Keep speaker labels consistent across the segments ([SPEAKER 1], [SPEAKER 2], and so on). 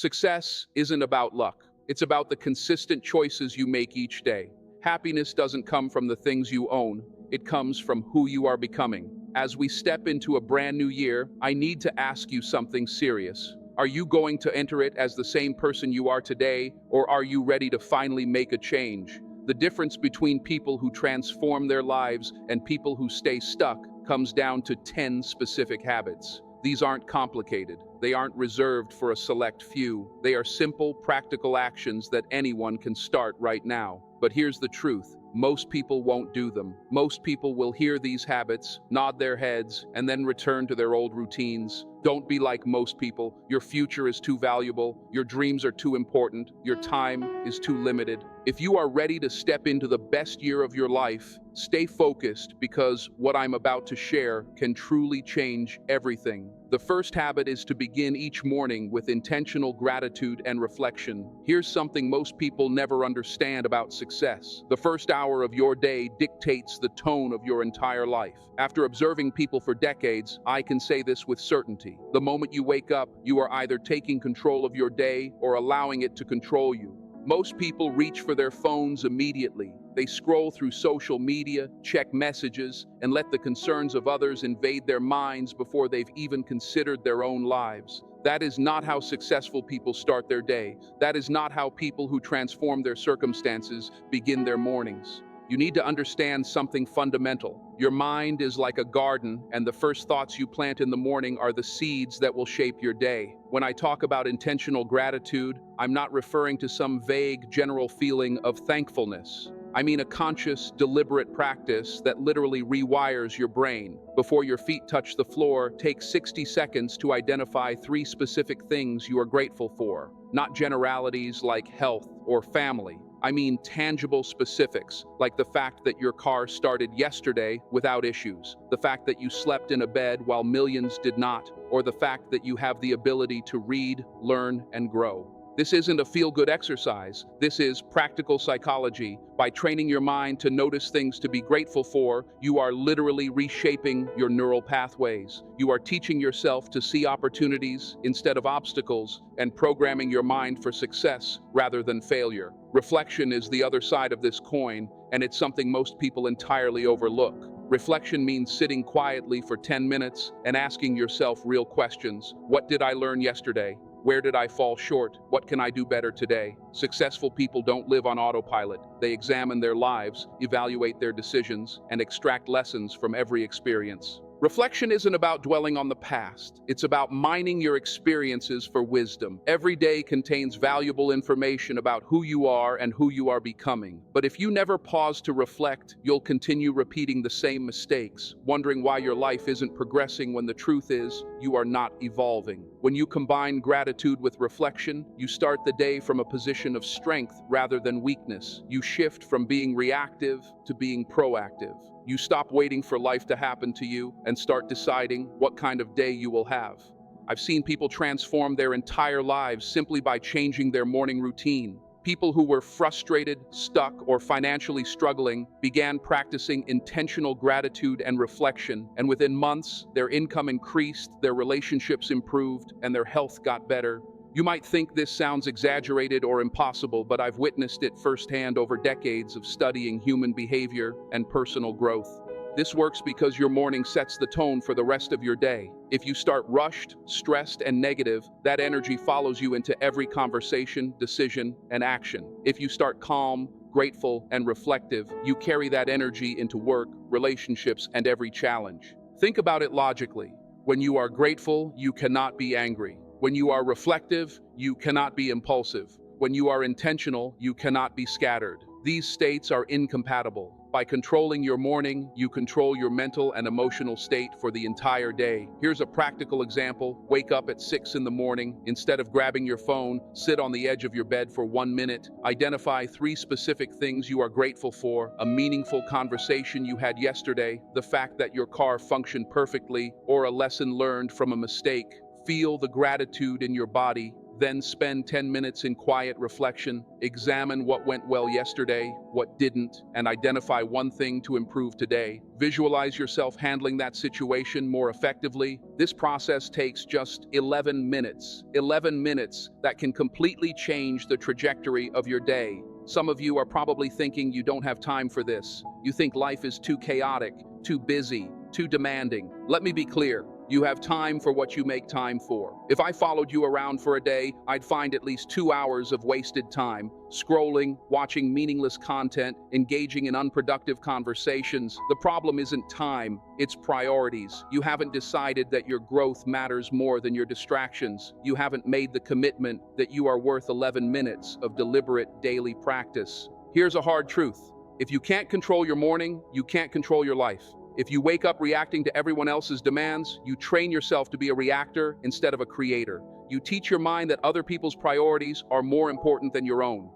[SPEAKER 1] Success isn't about luck. It's about the consistent choices you make each day. Happiness doesn't come from the things you own. It comes from who you are becoming. As we step into a brand new year, I need to ask you something serious. Are you going to enter it as the same person you are today, or are you ready to finally make a change? The difference between people who transform their lives and people who stay stuck comes down to 10 specific habits. These aren't complicated. They aren't reserved for a select few. They are simple, practical actions that anyone can start right now. But here's the truth. Most people won't do them. Most people will hear these habits, nod their heads, and then return to their old routines. Don't be like most people. Your future is too valuable. Your dreams are too important. Your time is too limited. If you are ready to step into the best year of your life, stay focused because what I'm about to share can truly change everything. The first habit is to begin each morning with intentional gratitude and reflection. Here's something most people never understand about success. The first hour of your day dictates the tone of your entire life. After observing people for decades, I can say this with certainty. The moment you wake up, you are either taking control of your day or allowing it to control you. Most people reach for their phones immediately. They scroll through social media, check messages, and let the concerns of others invade their minds before they've even considered their own lives. That is not how successful people start their day. That is not how people who transform their circumstances begin their mornings. You need to understand something fundamental. Your mind is like a garden, and the first thoughts you plant in the morning are the seeds that will shape your day. When I talk about intentional gratitude, I'm not referring to some vague, general feeling of thankfulness. I mean a conscious, deliberate practice that literally rewires your brain. Before your feet touch the floor, take 60 seconds to identify 3 specific things you are grateful for. Not generalities like health or family. I mean tangible specifics, like the fact that your car started yesterday without issues, the fact that you slept in a bed while millions did not, or the fact that you have the ability to read, learn, and grow. This isn't a feel-good exercise. This is practical psychology. By training your mind to notice things to be grateful for, you are literally reshaping your neural pathways. You are teaching yourself to see opportunities instead of obstacles and programming your mind for success rather than failure. Reflection is the other side of this coin, and it's something most people entirely overlook. Reflection means sitting quietly for 10 minutes and asking yourself real questions. What did I learn yesterday? Where did I fall short? What can I do better today? Successful people don't live on autopilot. They examine their lives, evaluate their decisions, and extract lessons from every experience. Reflection isn't about dwelling on the past. It's about mining your experiences for wisdom. Every day contains valuable information about who you are and who you are becoming. But if you never pause to reflect, you'll continue repeating the same mistakes, wondering why your life isn't progressing when the truth is, you are not evolving. When you combine gratitude with reflection, you start the day from a position of strength rather than weakness. You shift from being reactive to being proactive. You stop waiting for life to happen to you and start deciding what kind of day you will have. I've seen people transform their entire lives simply by changing their morning routine. People who were frustrated, stuck, or financially struggling began practicing intentional gratitude and reflection, and within months, their income increased, their relationships improved, and their health got better. You might think this sounds exaggerated or impossible, but I've witnessed it firsthand over decades of studying human behavior and personal growth. This works because your morning sets the tone for the rest of your day. If you start rushed, stressed, and negative, that energy follows you into every conversation, decision, and action. If you start calm, grateful, and reflective, you carry that energy into work, relationships, and every challenge. Think about it logically. When you are grateful, you cannot be angry. When you are reflective, you cannot be impulsive. When you are intentional, you cannot be scattered. These states are incompatible. By controlling your morning, you control your mental and emotional state for the entire day. Here's a practical example. Wake up at 6 in the morning. Instead of grabbing your phone, sit on the edge of your bed for 1 minute. Identify 3 specific things you are grateful for: a meaningful conversation you had yesterday, the fact that your car functioned perfectly, or a lesson learned from a mistake. Feel the gratitude in your body. Then spend 10 minutes in quiet reflection. Examine what went well yesterday, what didn't, and identify one thing to improve today. Visualize yourself handling that situation more effectively. This process takes just 11 minutes. 11 minutes that can completely change the trajectory of your day. Some of you are probably thinking you don't have time for this. You think life is too chaotic, too busy, too demanding. Let me be clear. You have time for what you make time for. If I followed you around for a day, I'd find at least 2 hours of wasted time, scrolling, watching meaningless content, engaging in unproductive conversations. The problem isn't time, it's priorities. You haven't decided that your growth matters more than your distractions. You haven't made the commitment that you are worth 11 minutes of deliberate daily practice. Here's a hard truth. If you can't control your morning, you can't control your life. If you wake up reacting to everyone else's demands, you train yourself to be a reactor instead of a creator. You teach your mind that other people's priorities are more important than your own.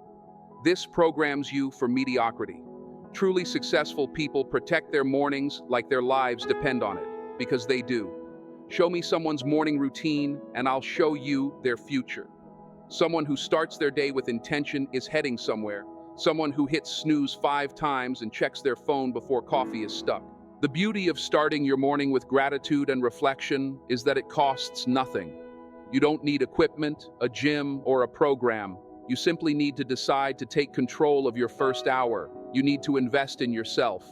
[SPEAKER 1] This programs you for mediocrity. Truly successful people protect their mornings like their lives depend on it, because they do. Show me someone's morning routine, and I'll show you their future. Someone who starts their day with intention is heading somewhere. Someone who hits snooze 5 times and checks their phone before coffee is stuck. The beauty of starting your morning with gratitude and reflection is that it costs nothing. You don't need equipment, a gym, or a program. You simply need to decide to take control of your first hour. You need to invest in yourself.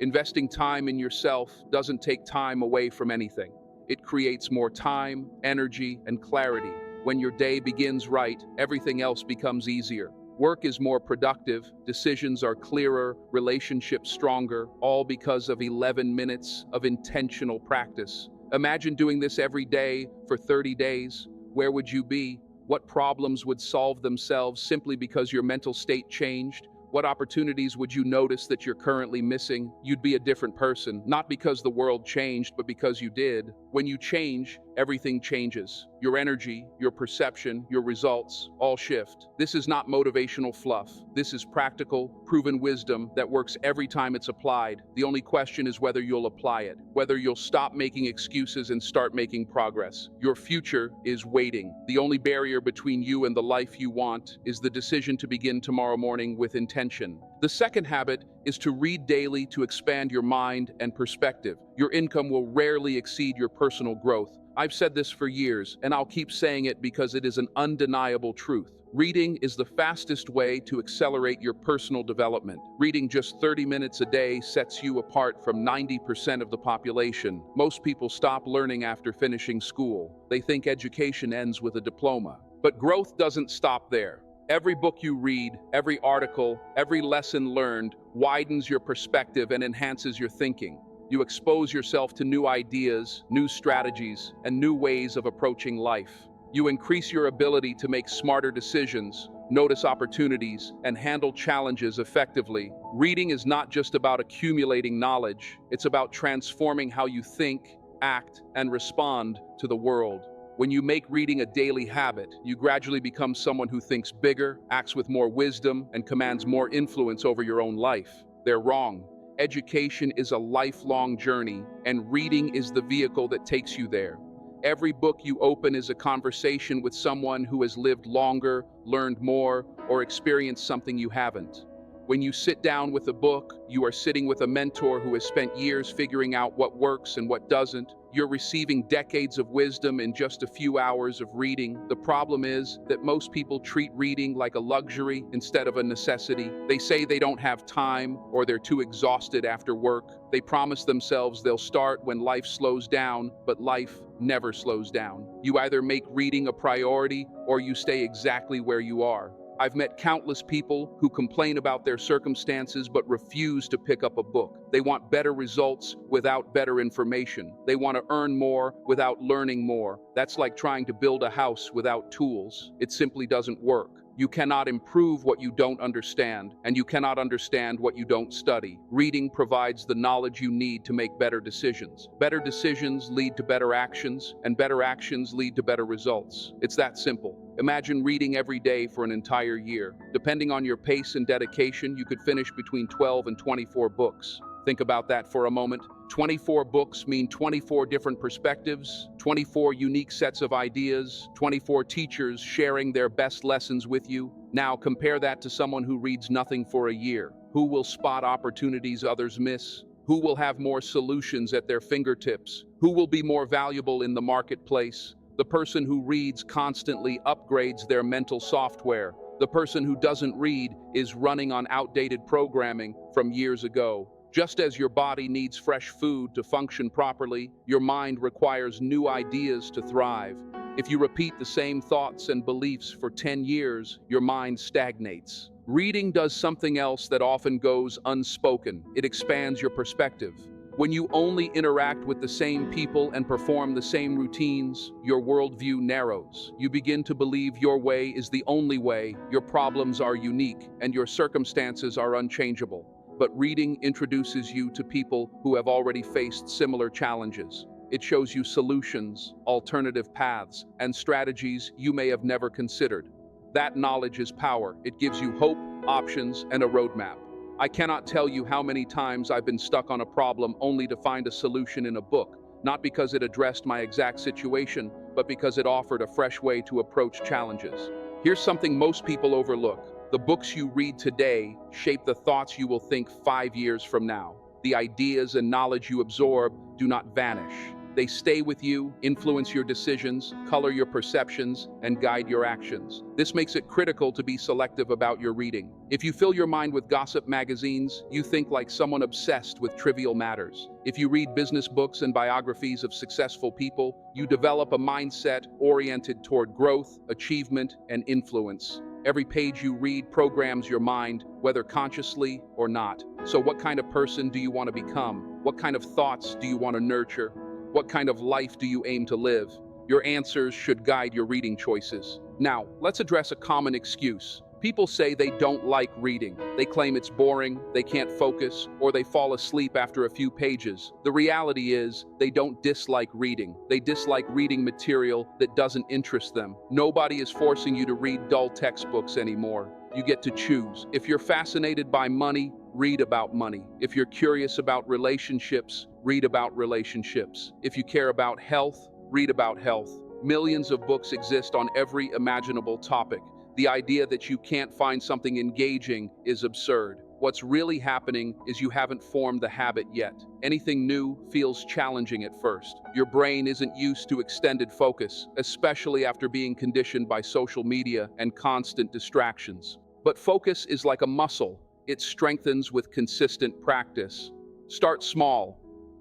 [SPEAKER 1] Investing time in yourself doesn't take time away from anything. It creates more time, energy, and clarity. When your day begins right, everything else becomes easier. Work is more productive, decisions are clearer, relationships stronger, all because of 11 minutes of intentional practice. Imagine doing this every day for 30 days. Where would you be? What problems would solve themselves simply because your mental state changed? What opportunities would you notice that you're currently missing? You'd be a different person, not because the world changed, but because you did. When you change, everything changes. Your energy, your perception, your results all shift. This is not motivational fluff. This is practical, proven wisdom that works every time it's applied. The only question is whether you'll apply it, whether you'll stop making excuses and start making progress. Your future is waiting. The only barrier between you and the life you want is the decision to begin tomorrow morning with intention. The second habit is to read daily to expand your mind and perspective. Your income will rarely exceed your personal growth. I've said this for years, and I'll keep saying it because it is an undeniable truth. Reading is the fastest way to accelerate your personal development. Reading just 30 minutes a day sets you apart from 90% of the population. Most people stop learning after finishing school. They think education ends with a diploma. But growth doesn't stop there. Every book you read, every article, every lesson learned widens your perspective and enhances your thinking. You expose yourself to new ideas, new strategies, and new ways of approaching life. You increase your ability to make smarter decisions, notice opportunities, and handle challenges effectively. Reading is not just about accumulating knowledge, it's about transforming how you think, act, and respond to the world. When you make reading a daily habit, you gradually become someone who thinks bigger, acts with more wisdom, and commands more influence over your own life. They're wrong. Education is a lifelong journey, and reading is the vehicle that takes you there. Every book you open is a conversation with someone who has lived longer, learned more, or experienced something you haven't. When you sit down with a book, you are sitting with a mentor who has spent years figuring out what works and what doesn't. You're receiving decades of wisdom in just a few hours of reading. The problem is that most people treat reading like a luxury instead of a necessity. They say they don't have time or they're too exhausted after work. They promise themselves they'll start when life slows down, but life never slows down. You either make reading a priority or you stay exactly where you are. I've met countless people who complain about their circumstances but refuse to pick up a book. They want better results without better information. They want to earn more without learning more. That's like trying to build a house without tools. It simply doesn't work. You cannot improve what you don't understand, and you cannot understand what you don't study. Reading provides the knowledge you need to make better decisions. Better decisions lead to better actions, and better actions lead to better results. It's that simple. Imagine reading every day for an entire year. Depending on your pace and dedication, you could finish between 12 and 24 books. Think about that for a moment. 24 books mean 24 different perspectives, 24 unique sets of ideas, 24 teachers sharing their best lessons with you. Now compare that to someone who reads nothing for a year. Who will spot opportunities others miss? Who will have more solutions at their fingertips? Who will be more valuable in the marketplace? The person who reads constantly upgrades their mental software. The person who doesn't read is running on outdated programming from years ago. Just as your body needs fresh food to function properly, your mind requires new ideas to thrive. If you repeat the same thoughts and beliefs for 10 years, your mind stagnates. Reading does something else that often goes unspoken. It expands your perspective. When you only interact with the same people and perform the same routines, your worldview narrows. You begin to believe your way is the only way, your problems are unique, and your circumstances are unchangeable. But reading introduces you to people who have already faced similar challenges. It shows you solutions, alternative paths, and strategies you may have never considered. That knowledge is power. It gives you hope, options, and a roadmap. I cannot tell you how many times I've been stuck on a problem only to find a solution in a book, not because it addressed my exact situation, but because it offered a fresh way to approach challenges. Here's something most people overlook. The books you read today shape the thoughts you will think 5 years from now. The ideas and knowledge you absorb do not vanish. They stay with you, influence your decisions, color your perceptions, and guide your actions. This makes it critical to be selective about your reading. If you fill your mind with gossip magazines, you think like someone obsessed with trivial matters. If you read business books and biographies of successful people, you develop a mindset oriented toward growth, achievement, and influence. Every page you read programs your mind, whether consciously or not. So what kind of person do you want to become? What kind of thoughts do you want to nurture? What kind of life do you aim to live? Your answers should guide your reading choices. Now, let's address a common excuse. People say they don't like reading. They claim it's boring, they can't focus, or they fall asleep after a few pages. The reality is, they don't dislike reading. They dislike reading material that doesn't interest them. Nobody is forcing you to read dull textbooks anymore. You get to choose. If you're fascinated by money, read about money. If you're curious about relationships, read about relationships. If you care about health, read about health. Millions of books exist on every imaginable topic. The idea that you can't find something engaging is absurd. What's really happening is you haven't formed the habit yet. Anything new feels challenging at first. Your brain isn't used to extended focus, especially after being conditioned by social media and constant distractions. But focus is like a muscle. It strengthens with consistent practice. Start small.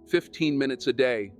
[SPEAKER 1] 15 minutes a day.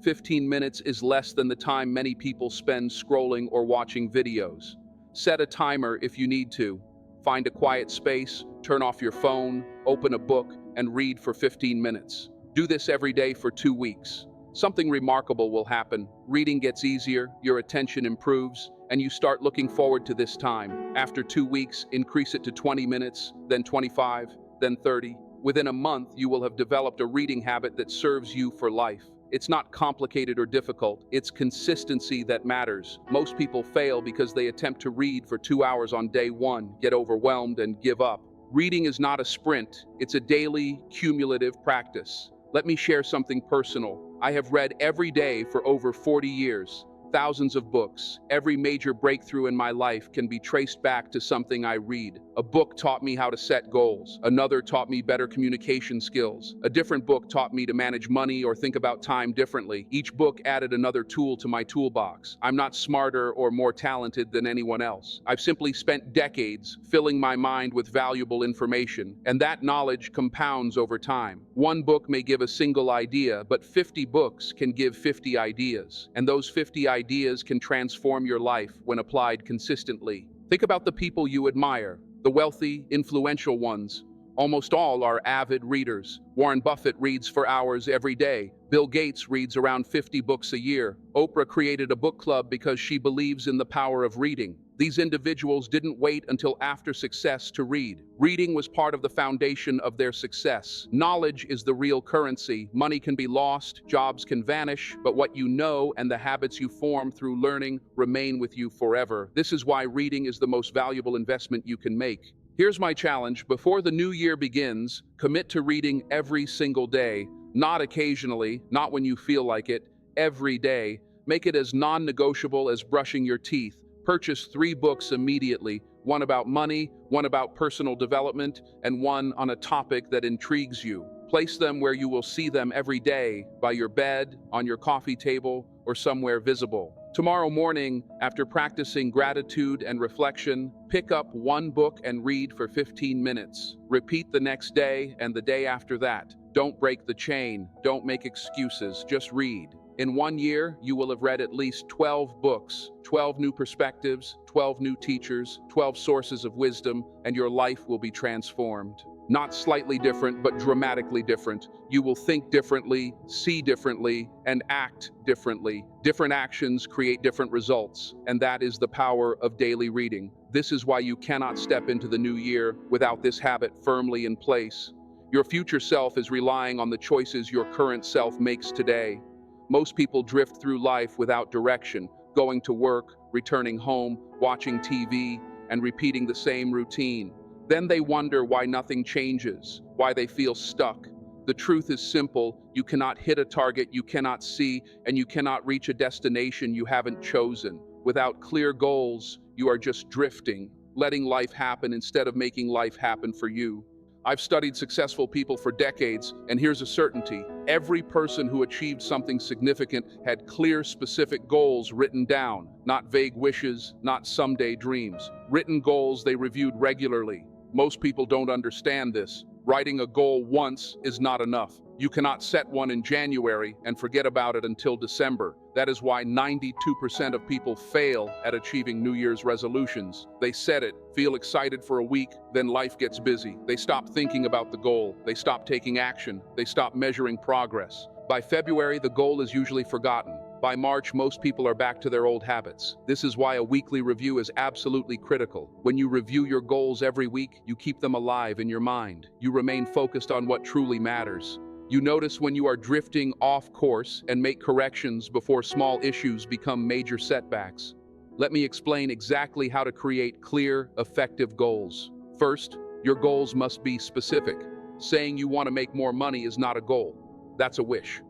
[SPEAKER 1] 15 minutes is less than the time many people spend scrolling or watching videos. Set a timer if you need to. Find a quiet space, turn off your phone, open a book, and read for 15 minutes. Do this every day for 2 weeks. Something remarkable will happen. Reading gets easier, your attention improves, and you start looking forward to this time. After 2 weeks, increase it to 20 minutes, then 25, then 30. Within a month, you will have developed a reading habit that serves you for life. It's not complicated or difficult. It's consistency that matters. Most people fail because they attempt to read for 2 hours on day 1, get overwhelmed, and give up. Reading is not a sprint. It's a daily, cumulative practice. Let me share something personal. I have read every day for over 40 years. Thousands of books. Every major breakthrough in my life can be traced back to something I read. A book taught me how to set goals. Another taught me better communication skills. A different book taught me to manage money or think about time differently. Each book added another tool to my toolbox. I'm not smarter or more talented than anyone else. I've simply spent decades filling my mind with valuable information, and that knowledge compounds over time. One book may give a single idea, but 50 books can give 50 ideas. And those 50 ideas can transform your life when applied consistently. Think about the people you admire, the wealthy, influential ones. Almost all are avid readers. Warren Buffett reads for hours every day. Bill Gates reads around 50 books a year. Oprah created a book club because she believes in the power of reading. These individuals didn't wait until after success to read. Reading was part of the foundation of their success. Knowledge is the real currency. Money can be lost, jobs can vanish, but what you know and the habits you form through learning remain with you forever. This is why reading is the most valuable investment you can make. Here's my challenge. Before the new year begins, commit to reading every single day, not occasionally, not when you feel like it, every day. Make it as non-negotiable as brushing your teeth. Purchase 3 books immediately, one about money, one about personal development, and one on a topic that intrigues you. Place them where you will see them every day, by your bed, on your coffee table, or somewhere visible. Tomorrow morning, after practicing gratitude and reflection, pick up 1 book and read for 15 minutes. Repeat the next day and the day after that. Don't break the chain. Don't make excuses. Just read. In 1 year, you will have read at least 12 books, 12 new perspectives, 12 new teachers, 12 sources of wisdom, and your life will be transformed. Not slightly different, but dramatically different. You will think differently, see differently, and act differently. Different actions create different results, and that is the power of daily reading. This is why you cannot step into the new year without this habit firmly in place. Your future self is relying on the choices your current self makes today. Most people drift through life without direction, going to work, returning home, watching TV, and repeating the same routine. Then they wonder why nothing changes, why they feel stuck. The truth is simple: you cannot hit a target you cannot see, and you cannot reach a destination you haven't chosen. Without clear goals, you are just drifting, letting life happen instead of making life happen for you. I've studied successful people for decades, and here's a certainty: every person who achieved something significant had clear, specific goals written down, not vague wishes, not someday dreams. Written goals they reviewed regularly. Most people don't understand this. Writing a goal once is not enough. You cannot set one in January and forget about it until December. That is why 92% of people fail at achieving New Year's resolutions. They set it, feel excited for a week, then life gets busy. They stop thinking about the goal. They stop taking action. They stop measuring progress. By February, the goal is usually forgotten. By March, most people are back to their old habits. This is why a weekly review is absolutely critical. When you review your goals every week, you keep them alive in your mind. You remain focused on what truly matters. You notice when you are drifting off course and make corrections before small issues become major setbacks. Let me explain exactly how to create clear, effective goals. First, your goals must be specific. Saying you want to make more money is not a goal. That's a wish.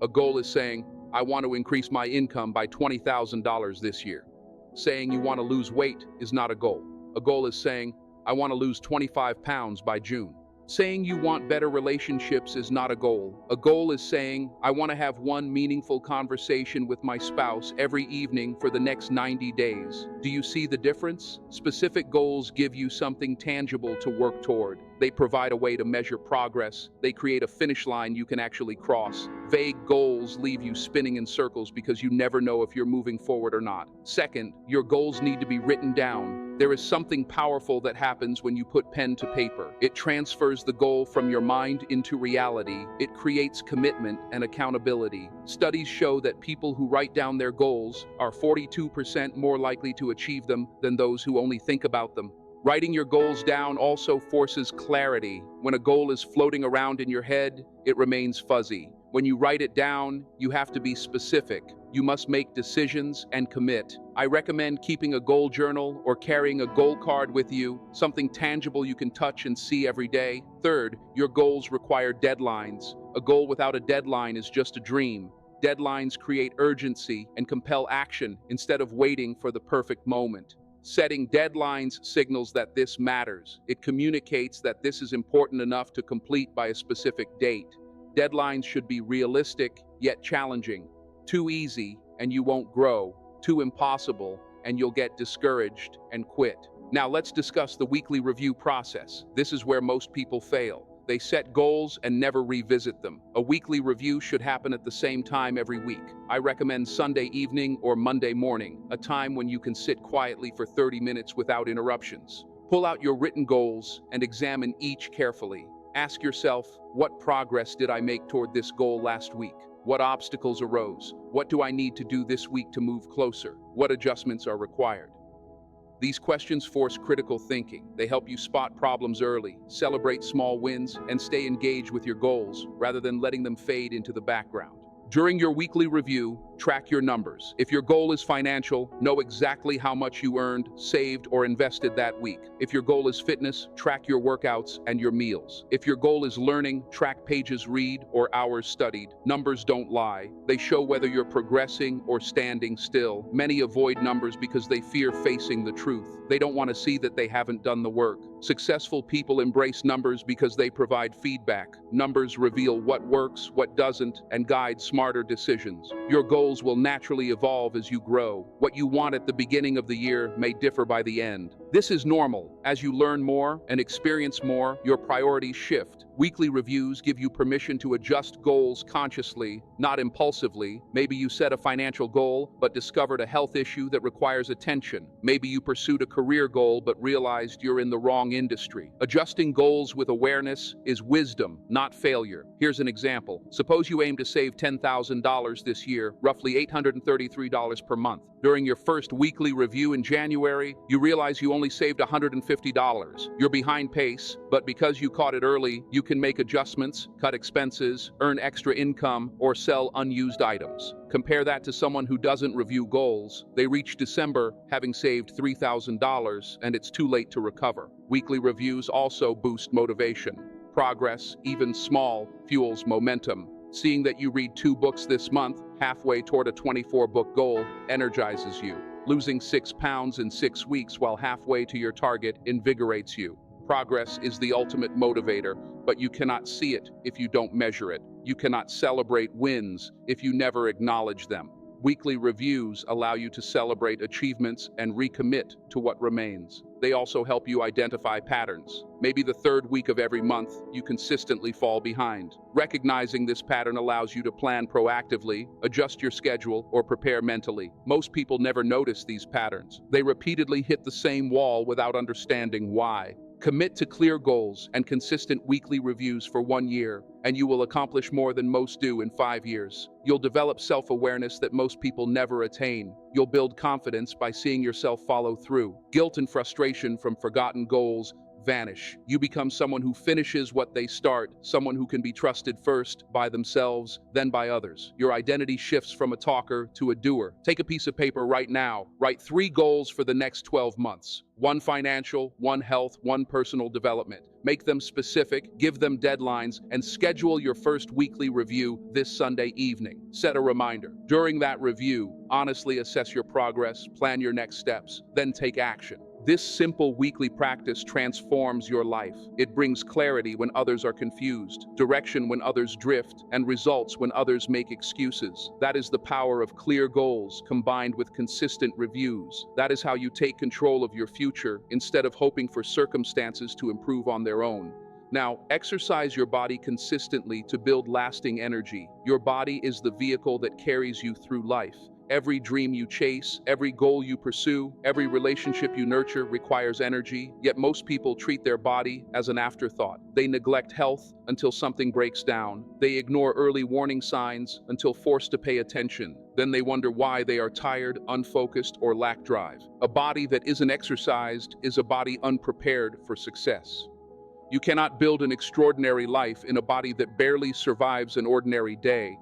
[SPEAKER 1] A goal is saying, I want to increase my income by $20,000 this year. Saying you want to lose weight is not a goal. A goal is saying, I want to lose 25 pounds by June. Saying you want better relationships is not a goal. A goal is saying, I want to have one meaningful conversation with my spouse every evening for the next 90 days. Do you see the difference? Specific goals give you something tangible to work toward. They provide a way to measure progress. They create a finish line you can actually cross. Vague goals leave you spinning in circles because you never know if you're moving forward or not. Second, your goals need to be written down. There is something powerful that happens when you put pen to paper. It transfers the goal from your mind into reality. It creates commitment and accountability. Studies show that people who write down their goals are 42% more likely to achieve them than those who only think about them. Writing your goals down also forces clarity. When a goal is floating around in your head, it remains fuzzy. When you write it down, you have to be specific. You must make decisions and commit. I recommend keeping a goal journal or carrying a goal card with you, something tangible you can touch and see every day. Third, your goals require deadlines. A goal without a deadline is just a dream. Deadlines create urgency and compel action instead of waiting for the perfect moment. Setting deadlines signals that this matters. It communicates that this is important enough to complete by a specific date. Deadlines should be realistic, yet challenging. Too easy, and you won't grow. Too impossible, and you'll get discouraged and quit. Now let's discuss the weekly review process. This is where most people fail. They set goals and never revisit them. A weekly review should happen at the same time every week. I recommend Sunday evening or Monday morning, a time when you can sit quietly for 30 minutes without interruptions. Pull out your written goals and examine each carefully. Ask yourself, what progress did I make toward this goal last week? What obstacles arose? What do I need to do this week to move closer? What adjustments are required? These questions force critical thinking. They help you spot problems early, celebrate small wins, and stay engaged with your goals rather than letting them fade into the background. During your weekly review, track your numbers. If your goal is financial, know exactly how much you earned, saved, or invested that week. If your goal is fitness, track your workouts and your meals. If your goal is learning, track pages read or hours studied. Numbers don't lie. They show whether you're progressing or standing still. Many avoid numbers because they fear facing the truth. They don't want to see that they haven't done the work. Successful people embrace numbers because they provide feedback. Numbers reveal what works, what doesn't, and guide smarter decisions. Your goals will naturally evolve as you grow. What you want at the beginning of the year may differ by the end. This is normal. As you learn more and experience more, your priorities shift. Weekly reviews give you permission to adjust goals consciously, not impulsively. Maybe you set a financial goal but discovered a health issue that requires attention. Maybe you pursued a career goal but realized you're in the wrong industry. Adjusting goals with awareness is wisdom, not failure. Here's an example. Suppose you aim to save $10,000 this year, roughly $833 per month. During your first weekly review in January, you realize you only saved $150. You're behind pace, but because you caught it early, you can make adjustments, cut expenses, earn extra income, or sell unused items. Compare that to someone who doesn't review goals. They reach December having saved $3,000, and it's too late to recover. Weekly reviews also boost motivation. Progress, even small, fuels momentum. Seeing that you read 2 books this month, halfway toward a 24-book goal, energizes you. Losing 6 pounds in 6 weeks while halfway to your target invigorates you. Progress is the ultimate motivator, but you cannot see it if you don't measure it. You cannot celebrate wins if you never acknowledge them. Weekly reviews allow you to celebrate achievements and recommit to what remains. They also help you identify patterns. Maybe the 3rd week of every month, you consistently fall behind. Recognizing this pattern allows you to plan proactively, adjust your schedule, or prepare mentally. Most people never notice these patterns. They repeatedly hit the same wall without understanding why. Commit to clear goals and consistent weekly reviews for 1 year, and you will accomplish more than most do in 5 years. You'll develop self-awareness that most people never attain. You'll build confidence by seeing yourself follow through. Guilt and frustration from forgotten goals vanish. You become someone who finishes what they start, someone who can be trusted first by themselves, then by others. Your identity shifts from a talker to a doer. Take a piece of paper right now. Write 3 goals for the next 12 months. 1 financial, 1 health, 1 personal development. Make them specific, give them deadlines, and schedule your first weekly review this Sunday evening. Set a reminder. During that review, honestly assess your progress, plan your next steps, then take action. This simple weekly practice transforms your life. It brings clarity when others are confused, direction when others drift, and results when others make excuses. That is the power of clear goals combined with consistent reviews. That is how you take control of your future instead of hoping for circumstances to improve on their own. Now, exercise your body consistently to build lasting energy. Your body is the vehicle that carries you through life. Every dream you chase, every goal you pursue, every relationship you nurture requires energy, yet most people treat their body as an afterthought. They neglect health until something breaks down. They ignore early warning signs until forced to pay attention. Then they wonder why they are tired, unfocused, or lack drive. A body that isn't exercised is a body unprepared for success. You cannot build an extraordinary life in a body that barely survives an ordinary day.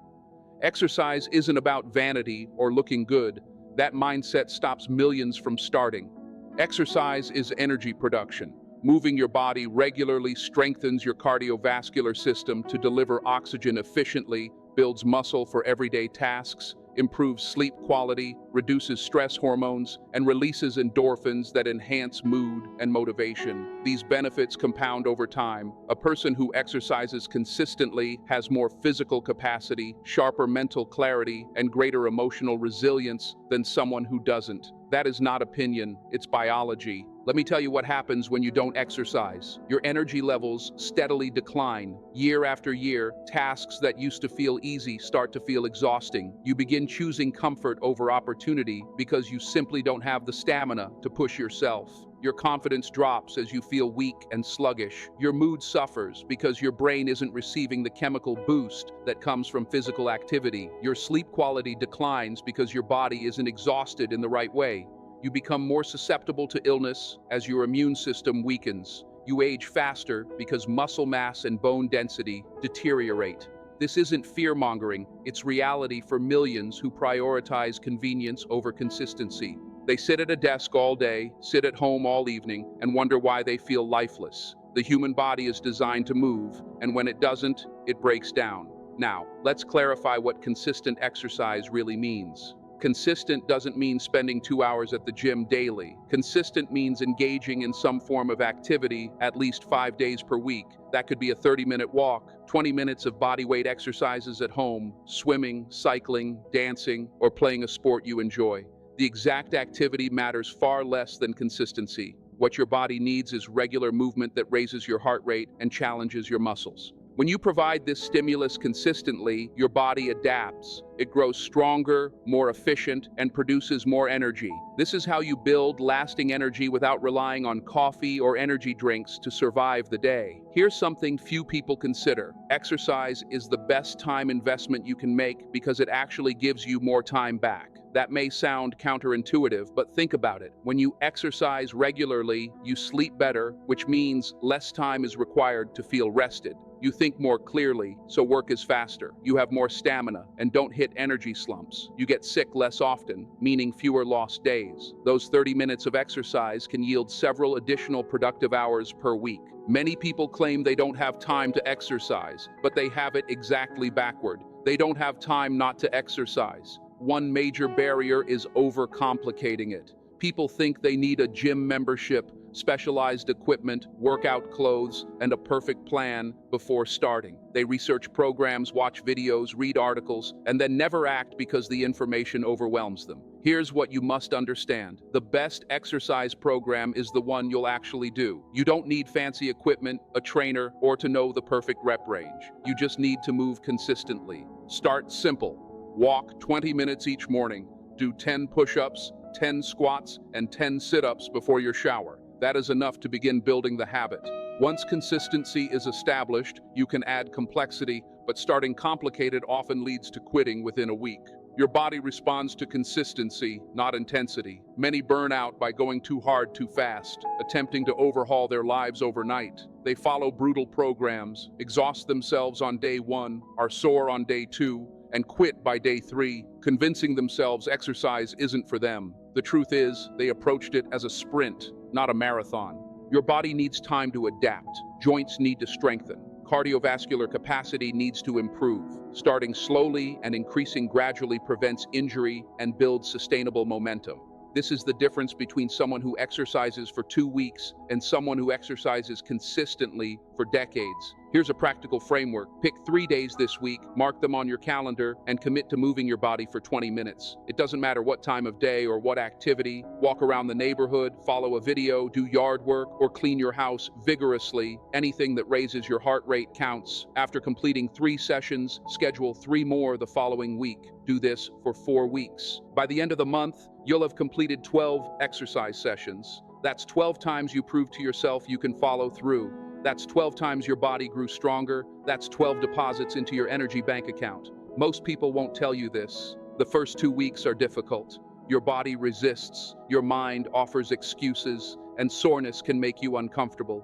[SPEAKER 1] Exercise isn't about vanity or looking good. That mindset stops millions from starting. Exercise is energy production. Moving your body regularly strengthens your cardiovascular system to deliver oxygen efficiently, builds muscle for everyday tasks, improves sleep quality, reduces stress hormones, and releases endorphins that enhance mood and motivation. These benefits compound over time. A person who exercises consistently has more physical capacity, sharper mental clarity, and greater emotional resilience than someone who doesn't. That is not opinion, it's biology. Let me tell you what happens when you don't exercise. Your energy levels steadily decline. Year after year, tasks that used to feel easy start to feel exhausting. You begin choosing comfort over opportunity because you simply don't have the stamina to push yourself. Your confidence drops as you feel weak and sluggish. Your mood suffers because your brain isn't receiving the chemical boost that comes from physical activity. Your sleep quality declines because your body isn't exhausted in the right way. You become more susceptible to illness as your immune system weakens. You age faster because muscle mass and bone density deteriorate. This isn't fear-mongering, it's reality for millions who prioritize convenience over consistency. They sit at a desk all day, sit at home all evening, and wonder why they feel lifeless. The human body is designed to move, and when it doesn't, it breaks down. Now, let's clarify what consistent exercise really means. Consistent doesn't mean spending 2 hours at the gym daily. Consistent means engaging in some form of activity at least 5 days per week. That could be a 30-minute walk, 20 minutes of bodyweight exercises at home, swimming, cycling, dancing, or playing a sport you enjoy. The exact activity matters far less than consistency. What your body needs is regular movement that raises your heart rate and challenges your muscles. When you provide this stimulus consistently, your body adapts. It grows stronger, more efficient, and produces more energy. This is how you build lasting energy without relying on coffee or energy drinks to survive the day. Here's something few people consider. Exercise is the best time investment you can make because it actually gives you more time back. That may sound counterintuitive, but think about it. When you exercise regularly, you sleep better, which means less time is required to feel rested. You think more clearly, so work is faster. You have more stamina and don't hit energy slumps. You get sick less often, meaning fewer lost days. Those 30 minutes of exercise can yield several additional productive hours per week. Many people claim they don't have time to exercise, but they have it exactly backward. They don't have time not to exercise. One major barrier is overcomplicating it. People think they need a gym membership, specialized equipment, workout clothes, and a perfect plan before starting. They research programs, watch videos, read articles, and then never act because the information overwhelms them. Here's what you must understand. The best exercise program is the one you'll actually do. You don't need fancy equipment, a trainer, or to know the perfect rep range. You just need to move consistently. Start simple. Walk 20 minutes each morning. Do 10 push-ups, 10 squats, and 10 sit-ups before your shower. That is enough to begin building the habit. Once consistency is established, you can add complexity, but starting complicated often leads to quitting within a week. Your body responds to consistency, not intensity. Many burn out by going too hard too fast, attempting to overhaul their lives overnight. They follow brutal programs, exhaust themselves on day 1, are sore on day 2, and quit by day 3, convincing themselves exercise isn't for them. The truth is, they approached it as a sprint, not a marathon. Your body needs time to adapt. Joints need to strengthen. Cardiovascular capacity needs to improve. Starting slowly and increasing gradually prevents injury and builds sustainable momentum. This is the difference between someone who exercises for 2 weeks and someone who exercises consistently for decades. Here's a practical framework. Pick 3 days this week, mark them on your calendar, and commit to moving your body for 20 minutes. It doesn't matter what time of day or what activity. Walk around the neighborhood, follow a video, do yard work, or clean your house vigorously. Anything that raises your heart rate counts. After completing 3 sessions, schedule 3 more the following week. Do this for 4 weeks. By the end of the month, you'll have completed 12 exercise sessions. That's 12 times you proved to yourself you can follow through. That's 12 times your body grew stronger. That's 12 deposits into your energy bank account. Most people won't tell you this. The first 2 weeks are difficult. Your body resists, your mind offers excuses, and soreness can make you uncomfortable.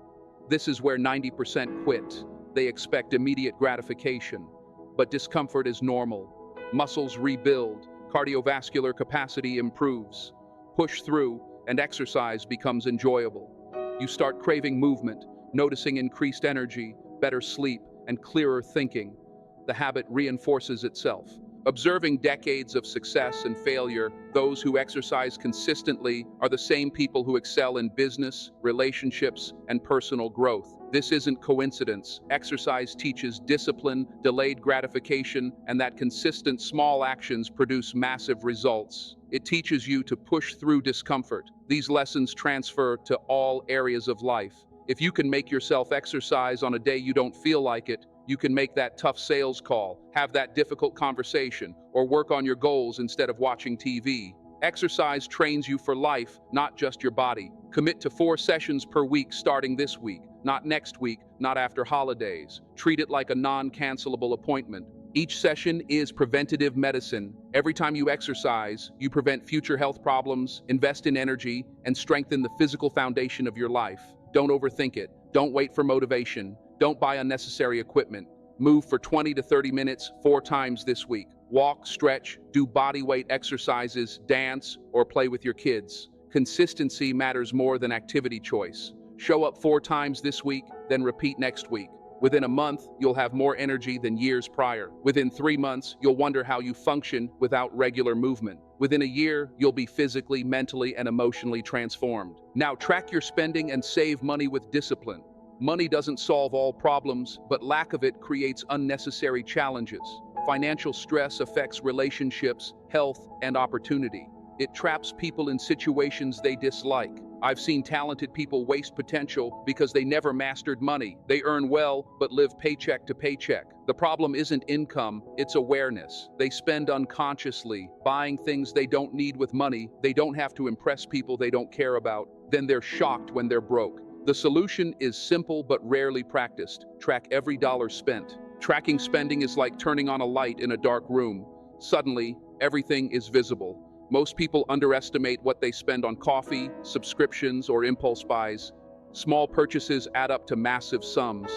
[SPEAKER 1] This is where 90% quit. They expect immediate gratification, but discomfort is normal. Muscles rebuild, cardiovascular capacity improves. Push through, and exercise becomes enjoyable. You start craving movement, noticing increased energy, better sleep, and clearer thinking. The habit reinforces itself. Observing decades of success and failure, those who exercise consistently are the same people who excel in business, relationships, and personal growth. This isn't coincidence. Exercise teaches discipline, delayed gratification, and that consistent small actions produce massive results. It teaches you to push through discomfort. These lessons transfer to all areas of life. If you can make yourself exercise on a day you don't feel like it, you can make that tough sales call, have that difficult conversation, or work on your goals instead of watching TV. Exercise trains you for life, not just your body. Commit to 4 sessions per week starting this week, not next week, not after holidays. Treat it like a non-cancelable appointment. Each session is preventative medicine. Every time you exercise, you prevent future health problems, invest in energy, and strengthen the physical foundation of your life. Don't overthink it. Don't wait for motivation. Don't buy unnecessary equipment. Move for 20 to 30 minutes 4 times this week. Walk, stretch, do body weight exercises, dance, or play with your kids. Consistency matters more than activity choice. Show up 4 times this week, then repeat next week. Within a month, you'll have more energy than years prior. Within 3 months, you'll wonder how you function without regular movement. Within a year, you'll be physically, mentally, and emotionally transformed. Now track your spending and save money with discipline. Money doesn't solve all problems, but lack of it creates unnecessary challenges. Financial stress affects relationships, health, and opportunity. It traps people in situations they dislike. I've seen talented people waste potential because they never mastered money. They earn well, but live paycheck to paycheck. The problem isn't income, it's awareness. They spend unconsciously, buying things they don't need with money. They don't have to impress people they don't care about. Then they're shocked when they're broke. The solution is simple but rarely practiced. Track every dollar spent. Tracking spending is like turning on a light in a dark room. Suddenly, everything is visible. Most people underestimate what they spend on coffee, subscriptions, or impulse buys. Small purchases add up to massive sums.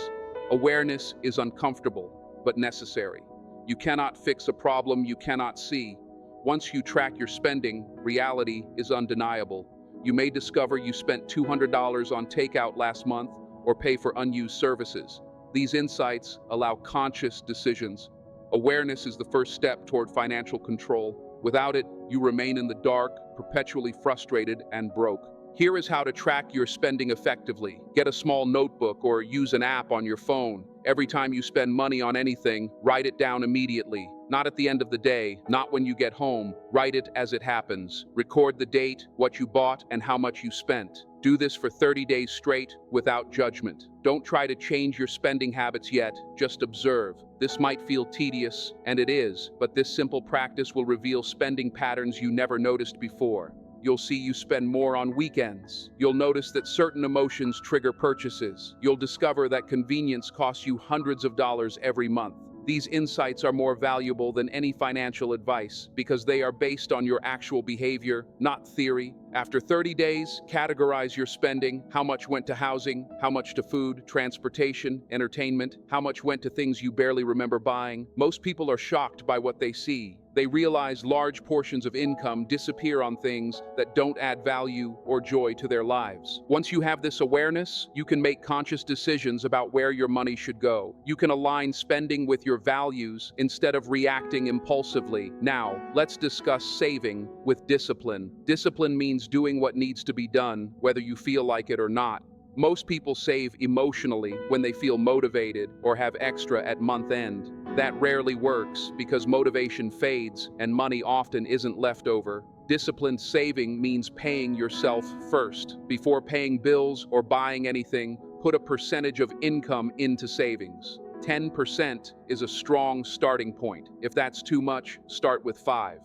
[SPEAKER 1] Awareness is uncomfortable, but necessary. You cannot fix a problem you cannot see. Once you track your spending, reality is undeniable. You may discover you spent $200 on takeout last month or pay for unused services. These insights allow conscious decisions. Awareness is the first step toward financial control. Without it, you remain in the dark, perpetually frustrated and broke. Here is how to track your spending effectively. Get a small notebook or use an app on your phone. Every time you spend money on anything, write it down immediately. Not at the end of the day, not when you get home. Write it as it happens. Record the date, what you bought, and how much you spent. Do this for 30 days straight without judgment. Don't try to change your spending habits yet, just observe. This might feel tedious, and it is, but this simple practice will reveal spending patterns you never noticed before. You'll see you spend more on weekends. You'll notice that certain emotions trigger purchases. You'll discover that convenience costs you hundreds of dollars every month. These insights are more valuable than any financial advice because they are based on your actual behavior, not theory. After 30 days, categorize your spending. How much went to housing? How much to food, transportation, entertainment? How much went to things you barely remember buying? Most people are shocked by what they see. They realize large portions of income disappear on things that don't add value or joy to their lives. Once you have this awareness, you can make conscious decisions about where your money should go. You can align spending with your values instead of reacting impulsively. Now, let's discuss saving with discipline. Discipline means doing what needs to be done, whether you feel like it or not. Most people save emotionally when they feel motivated or have extra at month end. That rarely works because motivation fades and money often isn't left over. Disciplined saving means paying yourself first. Before paying bills or buying anything, put a percentage of income into savings. 10% is a strong starting point. If that's too much, start with 5.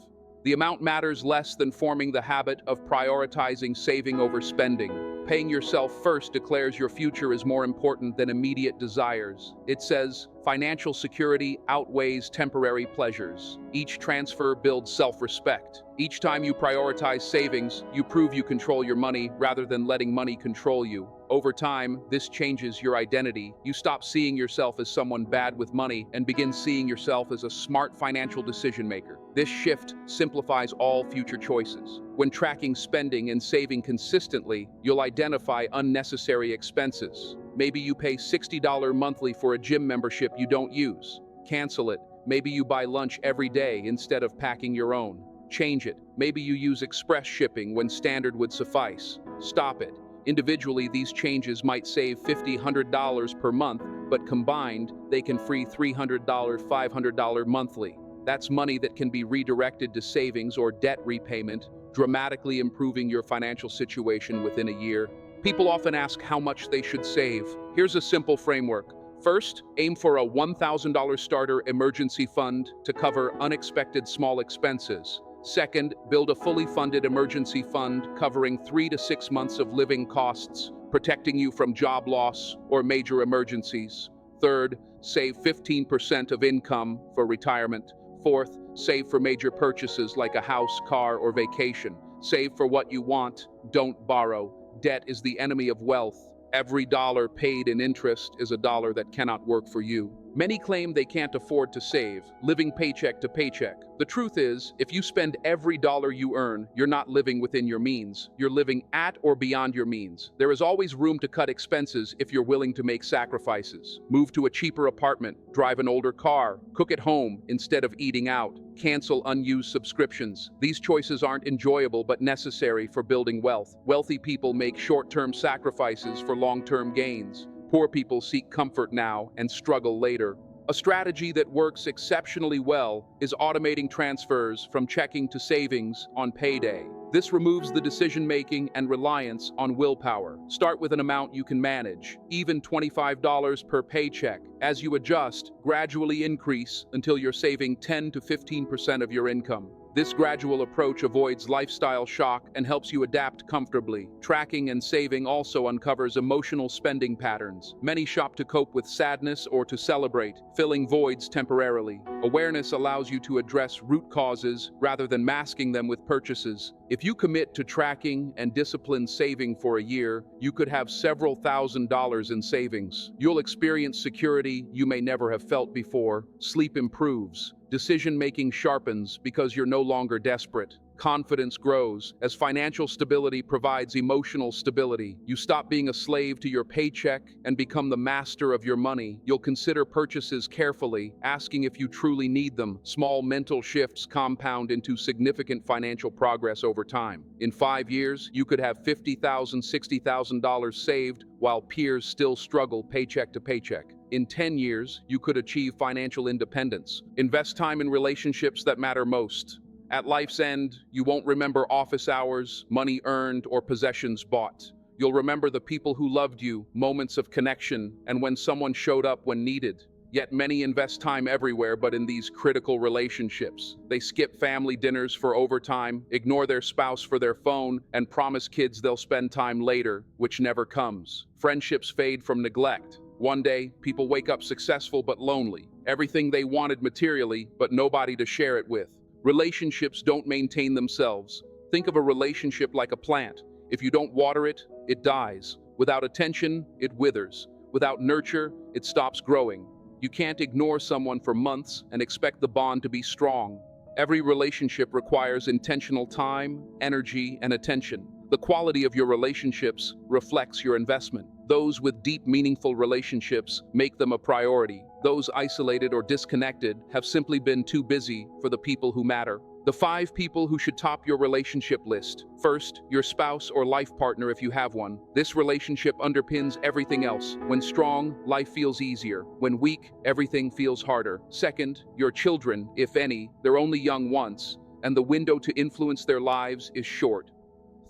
[SPEAKER 1] The amount matters less than forming the habit of prioritizing saving over spending. Paying yourself first declares your future is more important than immediate desires. It says, financial security outweighs temporary pleasures. Each transfer builds self-respect. Each time you prioritize savings, you prove you control your money rather than letting money control you. Over time, this changes your identity. You stop seeing yourself as someone bad with money and begin seeing yourself as a smart financial decision maker. This shift simplifies all future choices. When tracking spending and saving consistently, you'll identify unnecessary expenses. Maybe you pay $60 monthly for a gym membership you don't use. Cancel it. Maybe you buy lunch every day instead of packing your own. Change it. Maybe you use express shipping when standard would suffice. Stop it. Individually, these changes might save $50, $100 per month, but combined, they can free $300, $500 monthly. That's money that can be redirected to savings or debt repayment, dramatically improving your financial situation within a year. People often ask how much they should save. Here's a simple framework. First, aim for a $1,000 starter emergency fund to cover unexpected small expenses. Second, build a fully funded emergency fund covering 3 to 6 months of living costs, protecting you from job loss or major emergencies. Third, save 15% of income for retirement. Fourth, save for major purchases like a house, car, or vacation. Save for what you want, don't borrow. Debt is the enemy of wealth. Every dollar paid in interest is a dollar that cannot work for you. Many claim they can't afford to save, living paycheck to paycheck. The truth is, if you spend every dollar you earn, you're not living within your means. You're living at or beyond your means. There is always room to cut expenses if you're willing to make sacrifices. Move to a cheaper apartment, drive an older car, cook at home instead of eating out, cancel unused subscriptions. These choices aren't enjoyable but necessary for building wealth. Wealthy people make short-term sacrifices for long-term gains. Poor people seek comfort now and struggle later. A strategy that works exceptionally well is automating transfers from checking to savings on payday. This removes the decision-making and reliance on willpower. Start with an amount you can manage, even $25 per paycheck. As you adjust, gradually increase until you're saving 10 to 15% of your income. This gradual approach avoids lifestyle shock and helps you adapt comfortably. Tracking and saving also uncovers emotional spending patterns. Many shop to cope with sadness or to celebrate, filling voids temporarily. Awareness allows you to address root causes rather than masking them with purchases. If you commit to tracking and disciplined saving for a year, you could have several $1,000s in savings. You'll experience security you may never have felt before. Sleep improves. Decision-making sharpens because you're no longer desperate. Confidence grows as financial stability provides emotional stability. You stop being a slave to your paycheck and become the master of your money. You'll consider purchases carefully, asking if you truly need them. Small mental shifts compound into significant financial progress over time. In 5 years, you could have $50,000, $60,000 saved while peers still struggle paycheck to paycheck. In 10 years, you could achieve financial independence. Invest time in relationships that matter most. At life's end, you won't remember office hours, money earned, or possessions bought. You'll remember the people who loved you, moments of connection, and when someone showed up when needed. Yet many invest time everywhere but in these critical relationships. They skip family dinners for overtime, ignore their spouse for their phone, and promise kids they'll spend time later, which never comes. Friendships fade from neglect. One day, people wake up successful but lonely. Everything they wanted materially, but nobody to share it with. Relationships don't maintain themselves. Think of a relationship like a plant. If you don't water it, it dies. Without attention, it withers. Without nurture, it stops growing. You can't ignore someone for months and expect the bond to be strong. Every relationship requires intentional time, energy, and attention. The quality of your relationships reflects your investment. Those with deep, meaningful relationships make them a priority. Those isolated or disconnected have simply been too busy for the people who matter. The 5 people who should top your relationship list. First, your spouse or life partner if you have one. This relationship underpins everything else. When strong, life feels easier. When weak, everything feels harder. Second, your children, if any. They're only young once, and the window to influence their lives is short.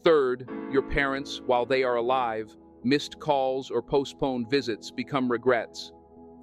[SPEAKER 1] Third, your parents, while they are alive, missed calls or postponed visits become regrets.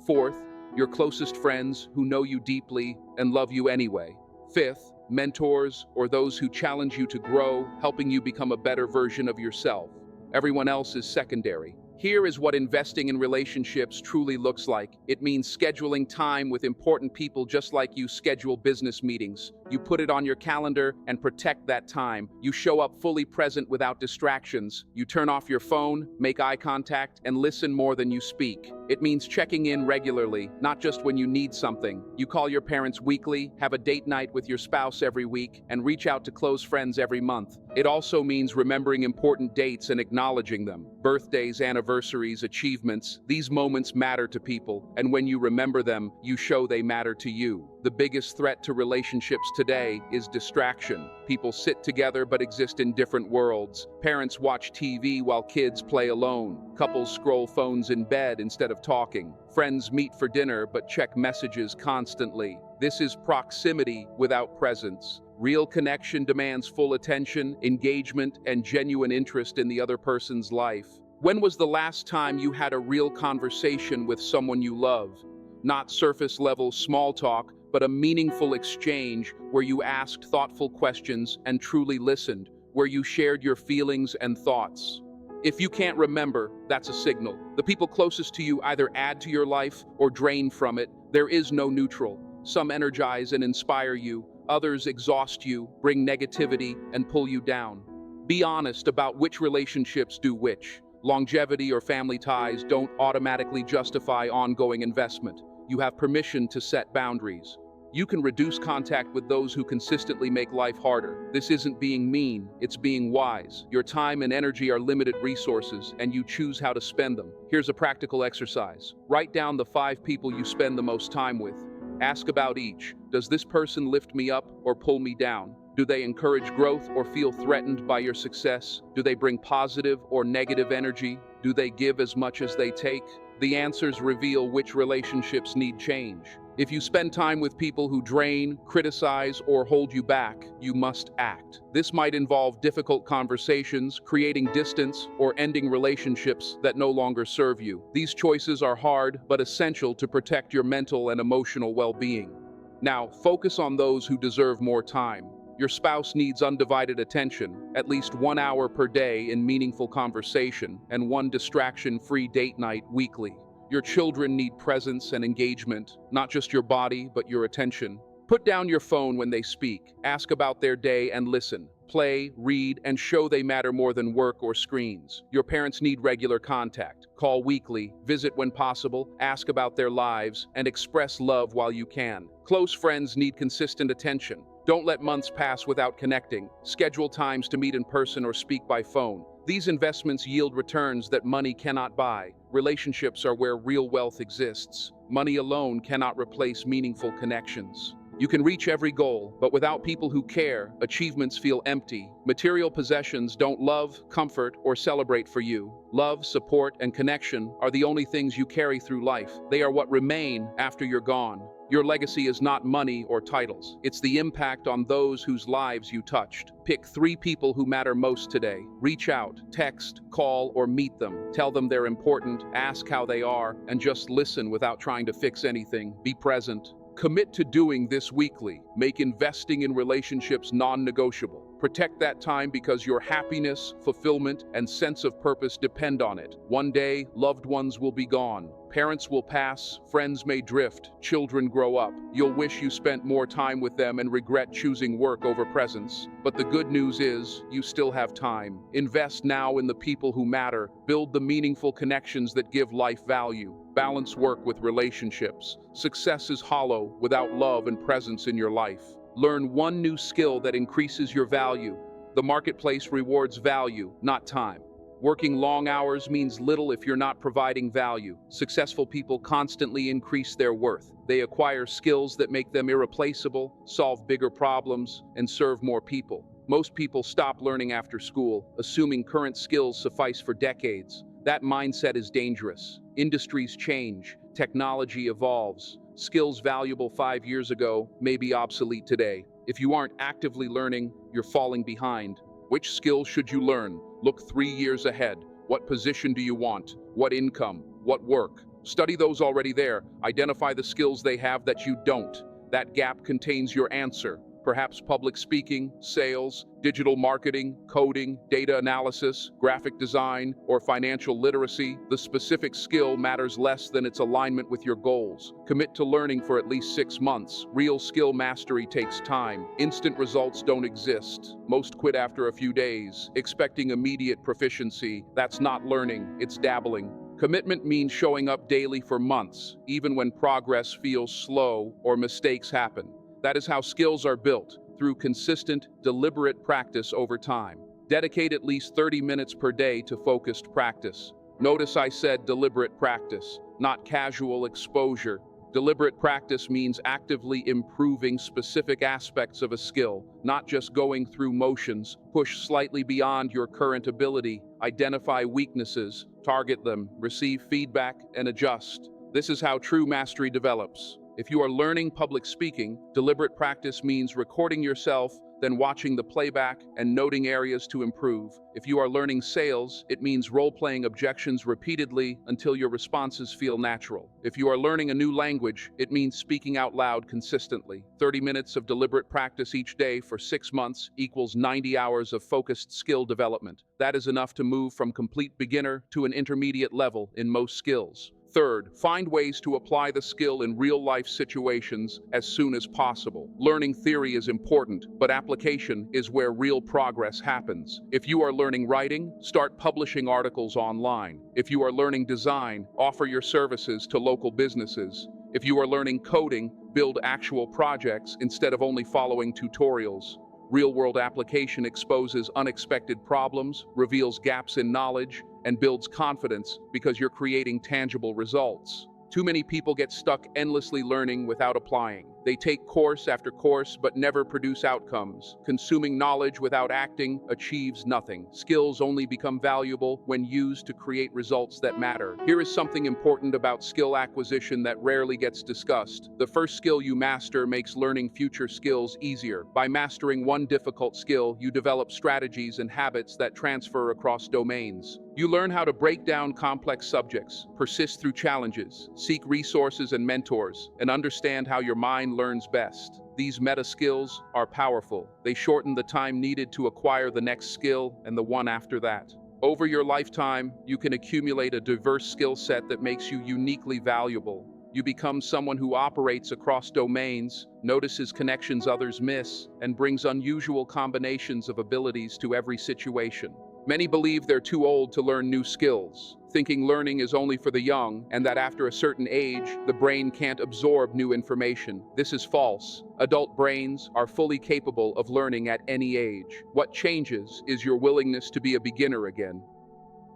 [SPEAKER 1] Fourth, your closest friends who know you deeply and love you anyway. Fifth, mentors or those who challenge you to grow, helping you become a better version of yourself. Everyone else is secondary. Here is what investing in relationships truly looks like. It means scheduling time with important people just like you schedule business meetings. You put it on your calendar and protect that time. You show up fully present without distractions. You turn off your phone, make eye contact, and listen more than you speak. It means checking in regularly, not just when you need something. You call your parents weekly, have a date night with your spouse every week, and reach out to close friends every month. It also means remembering important dates and acknowledging them. Birthdays, anniversaries, achievements, these moments matter to people, and when you remember them, you show they matter to you. The biggest threat to relationships today is distraction. People sit together but exist in different worlds. Parents watch TV while kids play alone. Couples scroll phones in bed instead of talking. Friends meet for dinner but check messages constantly. This is proximity without presence. Real connection demands full attention, engagement, and genuine interest in the other person's life. When was the last time you had a real conversation with someone you love? Not surface-level small talk, but a meaningful exchange where you asked thoughtful questions and truly listened, where you shared your feelings and thoughts. If you can't remember, that's a signal. The people closest to you either add to your life or drain from it. There is no neutral. Some energize and inspire you, others exhaust you, bring negativity, and pull you down. Be honest about which relationships do which. Longevity or family ties don't automatically justify ongoing investment. You have permission to set boundaries. You can reduce contact with those who consistently make life harder. This isn't being mean, it's being wise. Your time and energy are limited resources, and you choose how to spend them. Here's a practical exercise. Write down the 5 people you spend the most time with. Ask about each. Does this person lift me up or pull me down? Do they encourage growth or feel threatened by your success? Do they bring positive or negative energy? Do they give as much as they take? The answers reveal which relationships need change. If you spend time with people who drain, criticize, or hold you back, you must act. This might involve difficult conversations, creating distance, or ending relationships that no longer serve you. These choices are hard but essential to protect your mental and emotional well-being. Now, focus on those who deserve more time. Your spouse needs undivided attention, at least 1 hour per day in meaningful conversation, and 1 distraction-free date night weekly. Your children need presence and engagement, not just your body, but your attention. Put down your phone when they speak. Ask about their day and listen. Play, read, and show they matter more than work or screens. Your parents need regular contact. Call weekly, visit when possible, ask about their lives, and express love while you can. Close friends need consistent attention. Don't let months pass without connecting. Schedule times to meet in person or speak by phone. These investments yield returns that money cannot buy. Relationships are where real wealth exists. Money alone cannot replace meaningful connections. You can reach every goal, but without people who care, achievements feel empty. Material possessions don't love, comfort, or celebrate for you. Love, support, and connection are the only things you carry through life. They are what remain after you're gone. Your legacy is not money or titles. It's the impact on those whose lives you touched. Pick 3 people who matter most today. Reach out, text, call, or meet them. Tell them they're important, ask how they are, and just listen without trying to fix anything. Be present. Commit to doing this weekly. Make investing in relationships non-negotiable. Protect that time because your happiness, fulfillment, and sense of purpose depend on it. One day, loved ones will be gone. Parents will pass, friends may drift, children grow up. You'll wish you spent more time with them and regret choosing work over presence. But the good news is, you still have time. Invest now in the people who matter. Build the meaningful connections that give life value. Balance work with relationships. Success is hollow without love and presence in your life. Learn 1 new skill that increases your value. The marketplace rewards value, not time. Working long hours means little if you're not providing value. Successful people constantly increase their worth. They acquire skills that make them irreplaceable, solve bigger problems, and serve more people. Most people stop learning after school, assuming current skills suffice for decades. That mindset is dangerous. Industries change, technology evolves. Skills valuable 5 years ago may be obsolete today. If you aren't actively learning, you're falling behind. Which skills should you learn? Look 3 years ahead. What position do you want? What income? What work? Study those already there. Identify the skills they have that you don't. That gap contains your answer. Perhaps public speaking, sales, digital marketing, coding, data analysis, graphic design, or financial literacy. The specific skill matters less than its alignment with your goals. Commit to learning for at least 6 months. Real skill mastery takes time. Instant results don't exist. Most quit after a few days, expecting immediate proficiency. That's not learning, it's dabbling. Commitment means showing up daily for months, even when progress feels slow or mistakes happen. That is how skills are built, through consistent, deliberate practice over time. Dedicate at least 30 minutes per day to focused practice. Notice I said deliberate practice, not casual exposure. Deliberate practice means actively improving specific aspects of a skill, not just going through motions. Push slightly beyond your current ability, identify weaknesses, target them, receive feedback, and adjust. This is how true mastery develops. If you are learning public speaking, deliberate practice means recording yourself, then watching the playback and noting areas to improve. If you are learning sales, it means role-playing objections repeatedly until your responses feel natural. If you are learning a new language, it means speaking out loud consistently. 30 minutes of deliberate practice each day for 6 months equals 90 hours of focused skill development. That is enough to move from complete beginner to an intermediate level in most skills. Third, find ways to apply the skill in real-life situations as soon as possible. Learning theory is important, but application is where real progress happens. If you are learning writing, start publishing articles online. If you are learning design, offer your services to local businesses. If you are learning coding, build actual projects instead of only following tutorials. Real-world application exposes unexpected problems, reveals gaps in knowledge, and builds confidence because you're creating tangible results. Too many people get stuck endlessly learning without applying. They take course after course but never produce outcomes. Consuming knowledge without acting achieves nothing. Skills only become valuable when used to create results that matter. Here is something important about skill acquisition that rarely gets discussed. The first skill you master makes learning future skills easier. By mastering one difficult skill, you develop strategies and habits that transfer across domains. You learn how to break down complex subjects, persist through challenges, seek resources and mentors, and understand how your mind learns best. These meta skills are powerful. They shorten the time needed to acquire the next skill and the one after that. Over your lifetime, you can accumulate a diverse skill set that makes you uniquely valuable. You become someone who operates across domains, notices connections others miss, and brings unusual combinations of abilities to every situation. Many believe they're too old to learn new skills, thinking learning is only for the young and that after a certain age, the brain can't absorb new information. This is false. Adult brains are fully capable of learning at any age. What changes is your willingness to be a beginner again.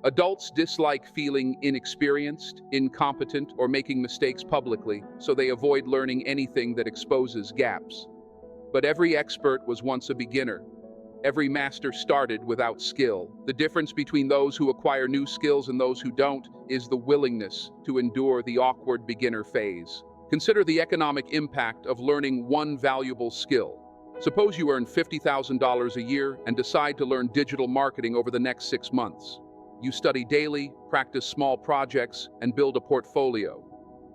[SPEAKER 1] Adults dislike feeling inexperienced, incompetent, or making mistakes publicly, so they avoid learning anything that exposes gaps. But every expert was once a beginner. Every master started without skill. The difference between those who acquire new skills and those who don't is the willingness to endure the awkward beginner phase. Consider the economic impact of learning one valuable skill. Suppose you earn $50,000 a year and decide to learn digital marketing over the next 6 months. You study daily, practice small projects, and build a portfolio.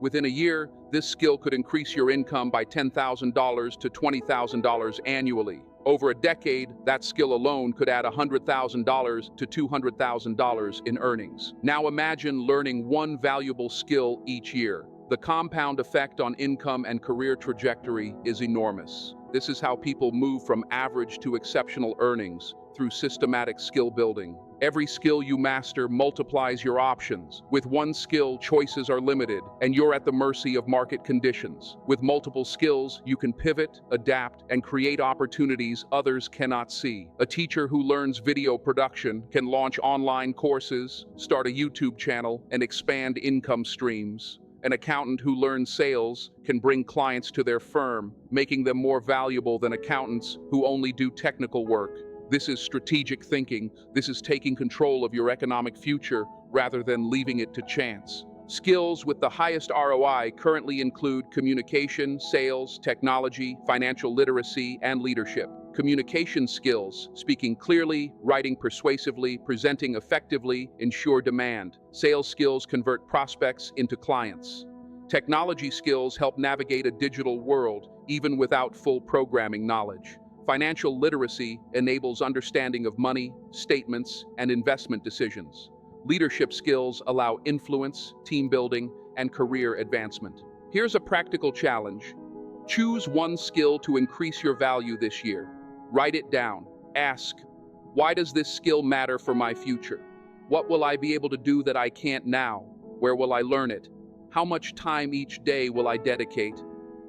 [SPEAKER 1] Within a year, this skill could increase your income by $10,000 to $20,000 annually. Over a decade, that skill alone could add $100,000 to $200,000 in earnings. Now imagine learning one valuable skill each year. The compound effect on income and career trajectory is enormous. This is how people move from average to exceptional earnings through systematic skill building. Every skill you master multiplies your options. With one skill, choices are limited, and you're at the mercy of market conditions. With multiple skills, you can pivot, adapt, and create opportunities others cannot see. A teacher who learns video production can launch online courses, start a YouTube channel, and expand income streams. An accountant who learns sales can bring clients to their firm, making them more valuable than accountants who only do technical work. This is strategic thinking. This is taking control of your economic future rather than leaving it to chance. Skills with the highest ROI currently include communication, sales, technology, financial literacy, and leadership. Communication skills, speaking clearly, writing persuasively, presenting effectively, ensure demand. Sales skills convert prospects into clients. Technology skills help navigate a digital world, even without full programming knowledge. Financial literacy enables understanding of money, statements, and investment decisions. Leadership skills allow influence, team building, and career advancement. Here's a practical challenge. Choose one skill to increase your value this year. Write it down. Ask, why does this skill matter for my future? What will I be able to do that I can't now? Where will I learn it? How much time each day will I dedicate?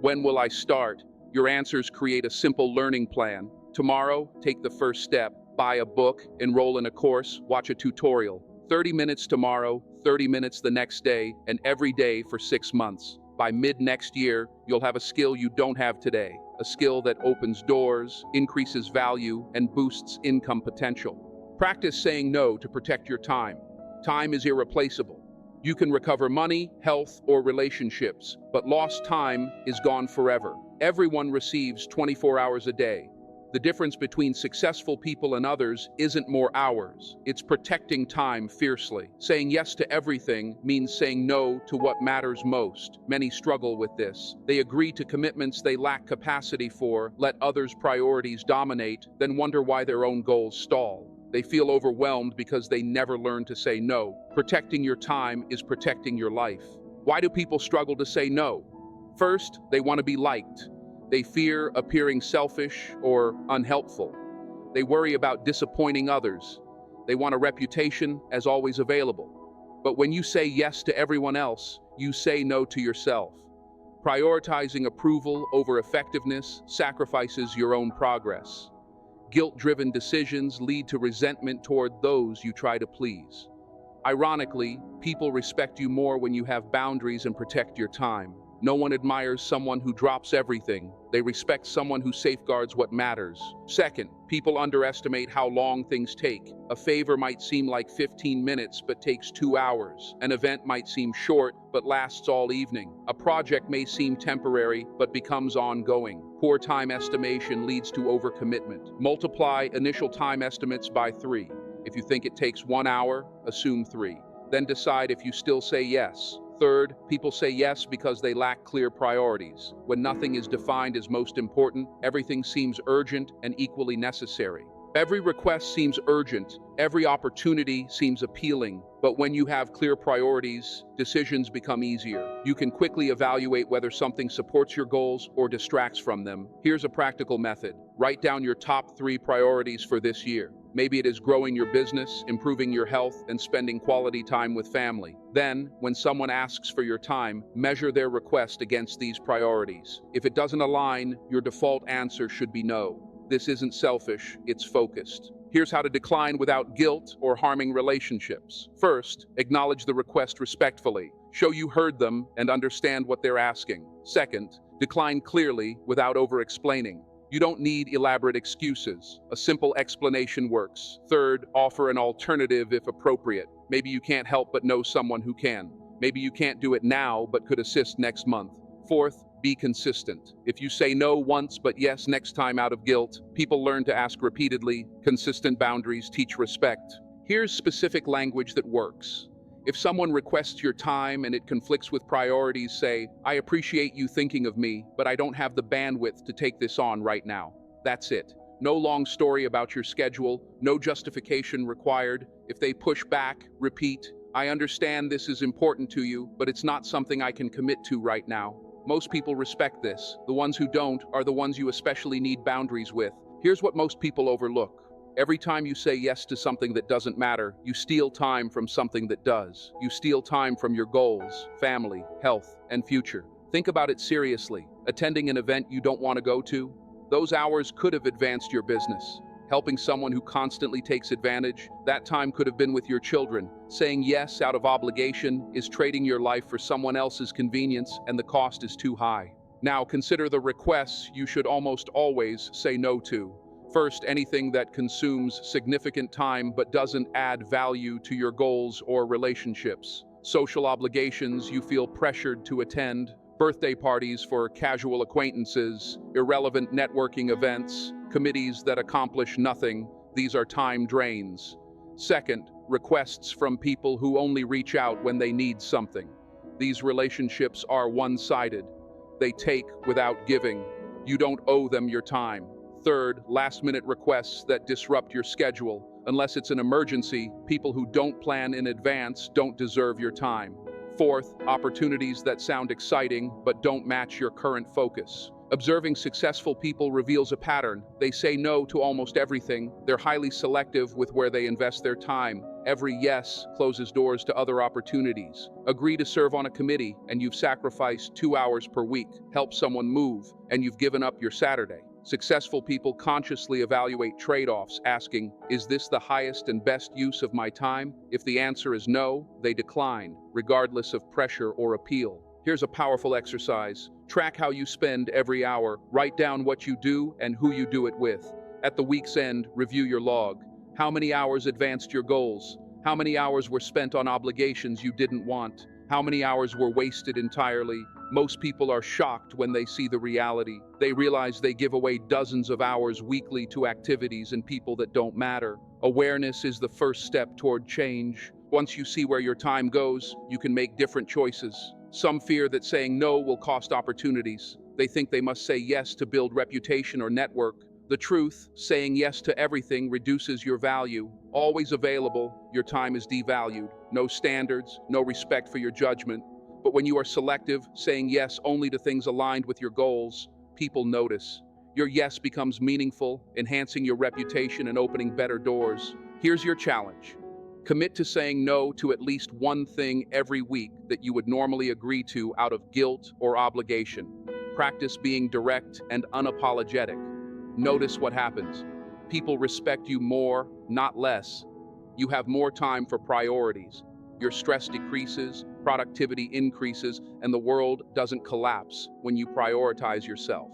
[SPEAKER 1] When will I start? Your answers create a simple learning plan. Tomorrow, take the first step. Buy a book, enroll in a course, watch a tutorial. 30 minutes tomorrow, 30 minutes the next day, and every day for 6 months. By mid-next year, you'll have a skill you don't have today. A skill that opens doors, increases value, and boosts income potential. Practice saying no to protect your time. Time is irreplaceable. You can recover money, health, or relationships, but lost time is gone forever. Everyone receives 24 hours a day. The difference between successful people and others isn't more hours. It's protecting time fiercely. Saying yes to everything means saying no to what matters most. Many struggle with this. They agree to commitments they lack capacity for, let others' priorities dominate, then wonder why their own goals stall. They feel overwhelmed because they never learn to say no. Protecting your time is protecting your life. Why do people struggle to say no? First, they want to be liked. They fear appearing selfish or unhelpful. They worry about disappointing others. They want a reputation as always available. But when you say yes to everyone else, you say no to yourself. Prioritizing approval over effectiveness sacrifices your own progress. Guilt-driven decisions lead to resentment toward those you try to please. Ironically, people respect you more when you have boundaries and protect your time. No one admires someone who drops everything. They respect someone who safeguards what matters. Second, people underestimate how long things take. A favor might seem like 15 minutes but takes 2 hours. An event might seem short but lasts all evening. A project may seem temporary but becomes ongoing. Poor time estimation leads to overcommitment. Multiply initial time estimates by 3. If you think it takes 1 hour, assume 3. Then decide if you still say yes. Third, people say yes because they lack clear priorities. When nothing is defined as most important, everything seems urgent and equally necessary. Every request seems urgent, every opportunity seems appealing, but when you have clear priorities, decisions become easier. You can quickly evaluate whether something supports your goals or distracts from them. Here's a practical method. Write down your top 3 priorities for this year. Maybe it is growing your business, improving your health, and spending quality time with family. Then, when someone asks for your time, measure their request against these priorities. If it doesn't align, your default answer should be no. This isn't selfish, it's focused. Here's how to decline without guilt or harming relationships. First, acknowledge the request respectfully. Show you heard them and understand what they're asking. Second, decline clearly without over-explaining. You don't need elaborate excuses. A simple explanation works. Third, offer an alternative if appropriate. Maybe you can't help but know someone who can. Maybe you can't do it now but could assist next month. Fourth, be consistent. If you say no once but yes next time out of guilt, people learn to ask repeatedly. Consistent boundaries teach respect. Here's specific language that works. If someone requests your time and it conflicts with priorities, say, "I appreciate you thinking of me, but I don't have the bandwidth to take this on right now." That's it. No long story about your schedule, no justification required. If they push back, repeat, "I understand this is important to you, but it's not something I can commit to right now." Most people respect this. The ones who don't are the ones you especially need boundaries with. Here's what most people overlook. Every time you say yes to something that doesn't matter, you steal time from something that does. You steal time from your goals, family, health, and future. Think about it seriously. Attending an event you don't want to go to? Those hours could have advanced your business. Helping someone who constantly takes advantage? That time could have been with your children. Saying yes out of obligation is trading your life for someone else's convenience, and the cost is too high. Now consider the requests you should almost always say no to. First, anything that consumes significant time but doesn't add value to your goals or relationships. Social obligations you feel pressured to attend, birthday parties for casual acquaintances, irrelevant networking events, committees that accomplish nothing. These are time drains. Second, requests from people who only reach out when they need something. These relationships are one-sided. They take without giving. You don't owe them your time. Third, last-minute requests that disrupt your schedule. Unless it's an emergency, people who don't plan in advance don't deserve your time. Fourth, opportunities that sound exciting but don't match your current focus. Observing successful people reveals a pattern. They say no to almost everything. They're highly selective with where they invest their time. Every yes closes doors to other opportunities. Agree to serve on a committee, and you've sacrificed 2 hours per week. Help someone move, and you've given up your Saturday. Successful people consciously evaluate trade-offs, asking, "Is this the highest and best use of my time?" If the answer is no, they decline, regardless of pressure or appeal. Here's a powerful exercise. Track how you spend every hour. Write down what you do and who you do it with. At the week's end, review your log. How many hours advanced your goals? How many hours were spent on obligations you didn't want? How many hours were wasted entirely? Most people are shocked when they see the reality. They realize they give away dozens of hours weekly to activities and people that don't matter. Awareness is the first step toward change. Once you see where your time goes, you can make different choices. Some fear that saying no will cost opportunities. They think they must say yes to build reputation or network. The truth, saying yes to everything reduces your value. Always available, your time is devalued. No standards, no respect for your judgment. But when you are selective, saying yes only to things aligned with your goals, people notice. Your yes becomes meaningful, enhancing your reputation and opening better doors. Here's your challenge. Commit to saying no to at least one thing every week that you would normally agree to out of guilt or obligation. Practice being direct and unapologetic. Notice what happens. People respect you more, not less. You have more time for priorities. Your stress decreases, productivity increases, and the world doesn't collapse when you prioritize yourself.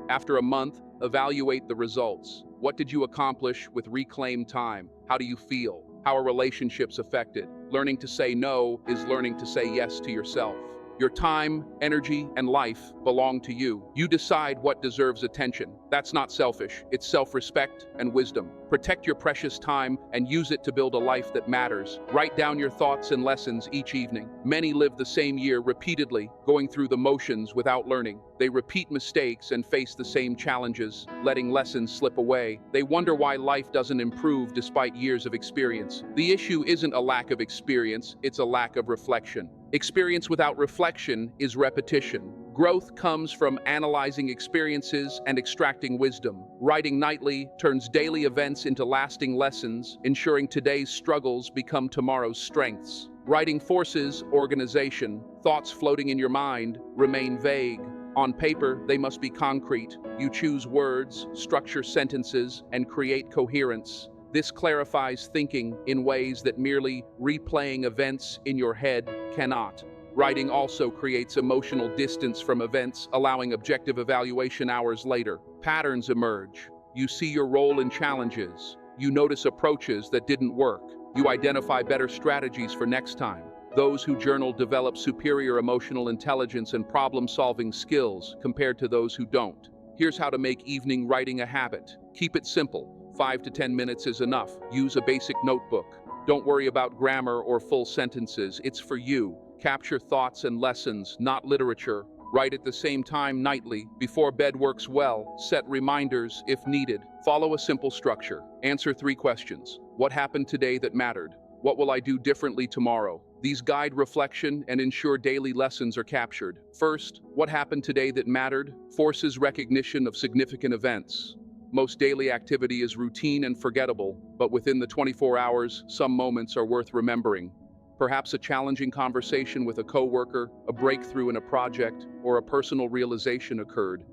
[SPEAKER 1] After a month, evaluate the results. What did you accomplish with reclaimed time? How do you feel? How are relationships affected? Learning to say no is learning to say yes to yourself. Your time, energy, and life belong to you. You decide what deserves attention. That's not selfish. It's self-respect and wisdom. Protect your precious time and use it to build a life that matters. Write down your thoughts and lessons each evening. Many live the same year repeatedly, going through the motions without learning. They repeat mistakes and face the same challenges, letting lessons slip away. They wonder why life doesn't improve despite years of experience. The issue isn't a lack of experience, it's a lack of reflection. Experience without reflection is repetition. Growth comes from analyzing experiences and extracting wisdom. Writing nightly turns daily events into lasting lessons, ensuring today's struggles become tomorrow's strengths. Writing forces organization. Thoughts floating in your mind remain vague. On paper, they must be concrete. You choose words, structure sentences, and create coherence. This clarifies thinking in ways that merely replaying events in your head cannot. Writing also creates emotional distance from events, allowing objective evaluation hours later. Patterns emerge. You see your role in challenges. You notice approaches that didn't work. You identify better strategies for next time. Those who journal develop superior emotional intelligence and problem-solving skills compared to those who don't. Here's how to make evening writing a habit. Keep it simple. 5 to 10 minutes is enough. Use a basic notebook. Don't worry about grammar or full sentences. It's for you. Capture thoughts and lessons, not literature. Write at the same time nightly. Before bed works well. Set reminders if needed. Follow a simple structure. Answer 3 questions. What happened today that mattered? What will I do differently tomorrow? These guide reflection and ensure daily lessons are captured. First, what happened today that mattered? Forces recognition of significant events. Most daily activity is routine and forgettable, but within the 24 hours, some moments are worth remembering. Perhaps a challenging conversation with a coworker, a breakthrough in a project, or a personal realization occurred.